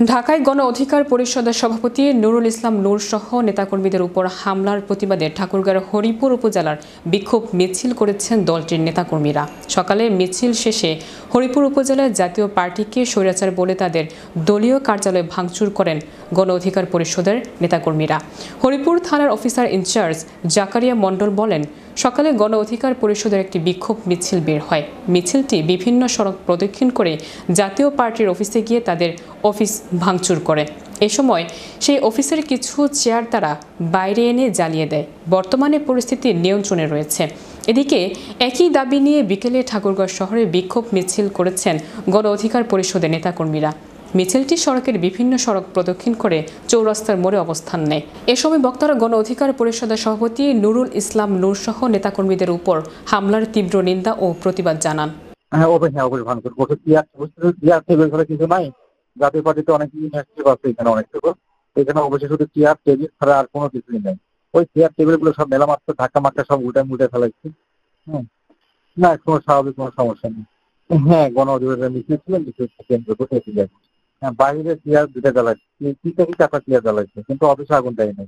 ঢাকায় গণ অধিকার পরিষদের সভাপতি নুরুল ইসলাম নূর সহ নেতাকর্মীদের উপর হামলার প্রতিবাদে ঠাকুরগাঁওয়ের হরিপুর উপজেলার বিক্ষোভ মিছিল করেছেন দলটির নেতাকর্মীরা। সকালে মিছিল শেষে হরিপুর উপজেলার জাতীয় পার্টিকে স্বৈরাচার বলে তাদের দলীয় কার্যালয় ভাঙচুর করেন গণ অধিকার পরিষদের নেতাকর্মীরা। হরিপুর থানার অফিসার ইনচার্জ জাকারিয়া মণ্ডল বলেন, সকালে গণ অধিকার পরিষদের একটি বিক্ষোভ মিছিল বের হয়। মিছিলটি বিভিন্ন সড়ক প্রদক্ষিণ করে জাতীয় পার্টির অফিসে গিয়ে তাদের অফিস ভাঙচুর করে। এ সময় সেই অফিসের কিছু চেয়ার তারা বাইরে এনে জ্বালিয়ে দেয়। বর্তমানে পরিস্থিতি নিয়ন্ত্রণে রয়েছে। এদিকে একই দাবি নিয়ে বিকেলে ঠাকুরগাঁও শহরে বিক্ষোভ মিছিল করেছেন গণ অধিকার পরিষদের নেতাকর্মীরা। মিছিলটি সড়কের বিভিন্ন সড়ক প্রদক্ষিণ করে চৌরাস্তার মোড়ে অবস্থান নেয়। এ সময় বক্তারা গণ অধিকার পরিষদের সভাপতি নুরুল ইসলাম নূর সহ নেতাকর্মীদের উপর হামলার তীব্র নিন্দা ও প্রতিবাদ জানান। জাতীয় পার্টিতে অনেক ইনিশিয়েটিভ আছে, এখানে অনেক কিছু, এখানে অবশ্যই শুধু চেয়ার টেবিল ছাড়া আর কোনো কিছুই নেই। ওই চেয়ার টেবিল গুলো সব মেলামাত্র ধাক্কা মাক্কা সব উল্টে ফেলাইছে। না, কোনো স্বাভাবিক কোনো সমস্যা নেই। হ্যাঁ, গণ অধিকার মিছিল ছিল, মিছিল কেন্দ্র করে এটি যায়। হ্যাঁ, বাইরে চেয়ার দুটো জ্বালাইছে, কি চাপা চেয়ার জ্বালাইছে, কিন্তু অফিসে আগুন দেয় নাই।